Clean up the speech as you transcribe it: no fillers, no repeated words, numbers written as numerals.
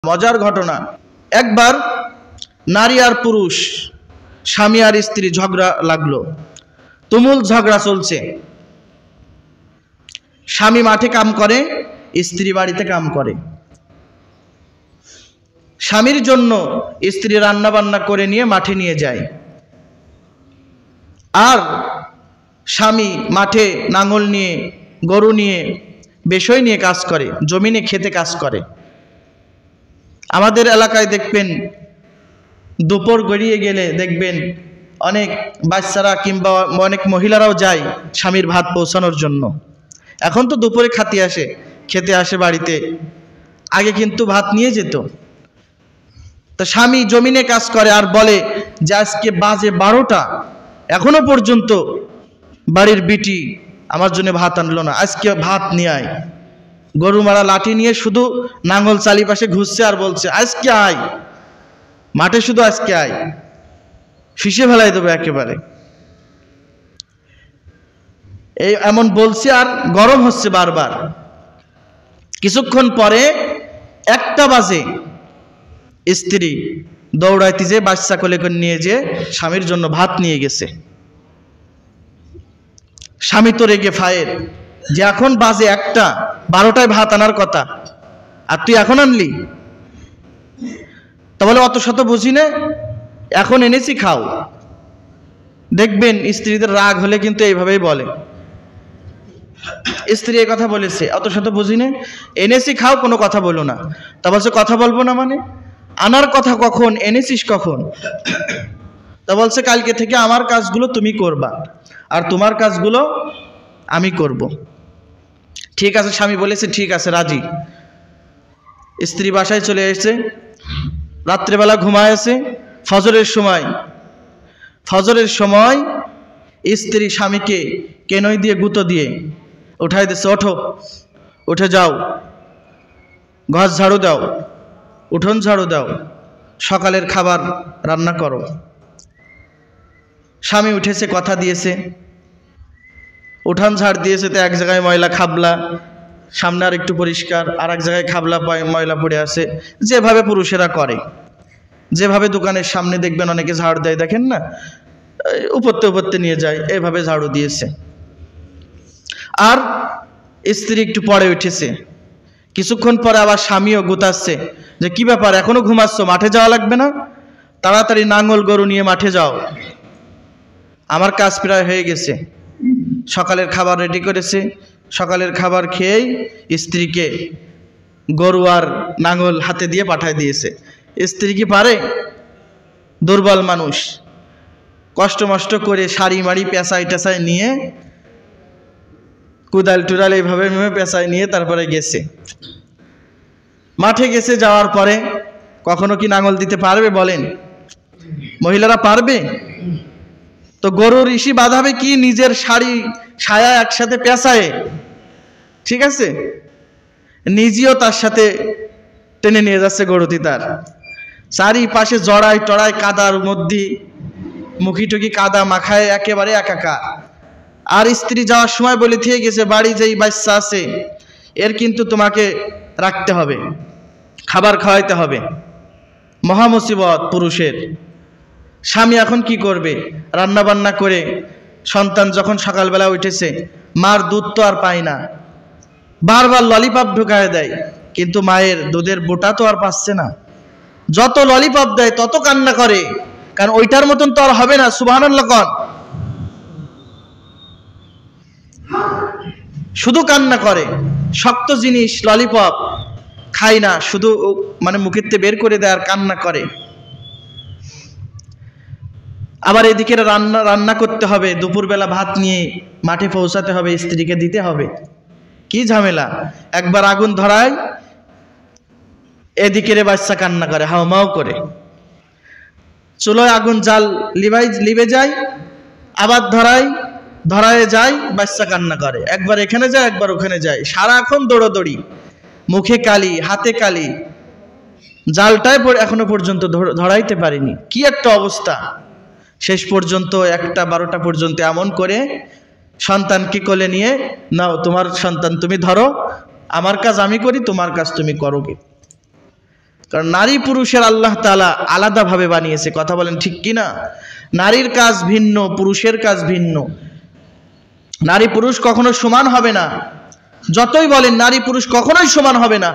মজার ঘটনা, একবার নারী আর পুরুষ স্বামী আর স্ত্রী ঝগড়া লাগলো, তুমুল ঝগড়া চলছে। স্বামী মাঠে কাম করে, স্ত্রী বাড়িতে কাম করে। স্বামীর জন্য স্ত্রী রান্না বান্না করে নিয়ে মাঠে নিয়ে যায়, আর স্বামী মাঠে নাঙল নিয়ে, গরু নিয়ে, বেশই নিয়ে কাজ করে, জমিনে খেতে কাজ করে। আমাদের এলাকায় দেখবেন দুপুর গড়িয়ে গেলে দেখবেন অনেক বাচ্চারা কিংবা অনেক মহিলারাও যায় স্বামীর ভাত পৌঁছানোর জন্য। এখন তো দুপুরে খেতে আসে বাড়িতে, আগে কিন্তু ভাত নিয়ে যেত। তো স্বামী জমিনে কাজ করে আর বলে যে আজকে বাজে 12টা, এখনো পর্যন্ত বাড়ির বিটি আমার জন্য ভাত আনলো না, আজকে ভাত নিয়ে আয়। গরু মারা লাঠি নিয়ে শুধু নাঙ্গল চারিপাশে ঘুরছে আর বলছে আজকে আয় মাঠে, শুধু আজকে আয়, ফিসে ফেলাই দেবে একেবারে। এই এমন বলছে আর গরম হচ্ছে বারবার। কিছুক্ষণ পরে 1টা বাজে, স্ত্রী দৌড়াইতে যে বাচ্চা কোলে করে নিয়ে যে স্বামীর জন্য ভাত নিয়ে গেছে। স্বামী তো রেগে ফায়ের যে এখন বাজে 1টা, 12টায় ভাত আনার কথা, আর তুই এখন আনলি। তা বলে অত শত বুঝি না, এখন এনেছি খাও। দেখবেন স্ত্রীদের রাগ হলে কিন্তু এইভাবেই বলে। স্ত্রী এই কথা বলেছে, অত শত বুঝি না, এনেছি খাও, কোনো কথা বলো না। তা বলছে কথা বলবো না মানে, আনার কথা কখন, এনেছিস কখন? তা বলছে কালকে থেকে আমার কাজগুলো তুমি করবা আর তোমার কাজগুলো আমি করব। ঠিক আছে, স্বামী বলেছে ঠিক আছে, রাজি। স্ত্রী বাসায় চলে এসেছে, রাত্রেবেলা ঘুমায় আছে। ফজরের সময় স্ত্রী স্বামীকে কেনই দিয়ে গুঁতো দিয়ে উঠাই দিচ্ছে, ওঠো, উঠে যাও, ঘর ঝাড়ু দাও, উঠোন ঝাড়ু দাও, সকালের খাবার রান্না করো। স্বামী উঠেছে, কথা দিয়েছে, উঠান ঝাড় দিয়েছে। তো এক জায়গায় ময়লা খাবলা, সামনে আর একটু পরিষ্কার, আর এক জায়গায় খাবলা ময়লা পড়ে আছে, যেভাবে পুরুষেরা করে, যেভাবে দোকানের সামনে দেখবেন অনেকে ঝাড়ু দেয়, দেখেন না, উপরতে নিয়ে যায়, এভাবে ঝাড়ু দিয়েছে। আর স্ত্রী একটু পরে উঠেছে। কিছুক্ষণ পরে আবার স্বামীও গুতাচ্ছে যে কি ব্যাপার, এখনো ঘুমাচ্ছ, মাঠে যাওয়া লাগবে না? তাড়াতাড়ি নাঙ্গল গরু নিয়ে মাঠে যাও, আমার কাজ প্রায় হয়ে গেছে। সকালের খাবার রেডি করেছে, সকালের খাবার খেয়েই স্ত্রীকে গরু আর নাঙ্গল হাতে দিয়ে পাঠায় দিয়েছে। স্ত্রী কি পারে? দুর্বল মানুষ, কষ্ট মষ্ট করে শাড়ি মাড়ি পেঁচাই টেঁচাই নিয়ে, কুদাল টুদাল এইভাবে পেঁচাই নিয়ে তারপরে গেছে, মাঠে গেছে। যাওয়ার পরে কখনো কি নাঙ্গল দিতে পারবে বলেন? মহিলারা পারবে? তো গরুর ইসি বাঁধাবে কি নিজের শাড়ি ছায়া একসাথে পেঁচায়, ঠিক আছে, নিজেও তার সাথে টেনে নিয়ে যাচ্ছে গরুটি। তার চারিপাশে জড়াই টড়াই কাদার মধ্যে, মুখি টুকি কাদা মাখায় একেবারে একাকার। আর স্ত্রী যাওয়ার সময় বলে দিয়ে গেছে বাড়ি যেই বাচ্চা আছে এর কিন্তু তোমাকে রাখতে হবে, খাবার খাওয়াইতে হবে। মহামুসিবত পুরুষের। স্বামী এখন কি করবে? রান্না বান্না করে সন্তান যখন সকালবেলা উঠেছে, মার দুধ তো আর পায় না, বারবার ললিপপ ঢুকায় দেয়, কিন্তু মায়ের দুধের বোটা তো আর পাচ্ছে না। যত ললিপপ দেয় তত কান্না করে, কারণ ওইটার মতন তো আর হবে না। সুবহানাল্লাহ কন। শুধু কান্না করে, শক্ত জিনিস ললিপপ খায় না, শুধু মানে মুখেতে বের করে দেয় আর কান্না করে। আবার এদিকে রান্না করতে হবে, দুপুরবেলা ভাত নিয়ে মাঠে পৌঁছাতে হবে, স্ত্রীকে দিতে হবে, কি ঝামেলা। একবার আগুন ধরায়, এদিকে বাচ্চা কান্না করে, হাউমাউ করে। চুলোয় আগুন জাল লিবে যায়, আবার ধরায় যায়, বাচ্চা কান্না করে, একবার এখানে যায় একবার ওখানে যায়, সারাক্ষণ দৌড়োদৌড়ি, মুখে কালি, হাতে কালি, জালটায় এখনো পর্যন্ত ধরাইতে পারিনি। কি একটা অবস্থা। শেষ পর্যন্ত 1টা 12টা পর্যন্ত এমন করে সন্তানকে কোলে নিয়ে নাও, তোমার সন্তান তুমি ধরো, আমার কাজ আমি করি, তোমার কাজ তুমি করো। কারণ নারী পুরুষের আল্লাহ তাআলা আলাদাভাবে বানিয়েছে। কথা বলেন ঠিক কি না? নারীর কাজ ভিন্ন, পুরুষের কাজ ভিন্ন। নারী পুরুষ কখনো সমান হবে না। যতই বলেন নারী পুরুষ কখনোই সমান হবে না।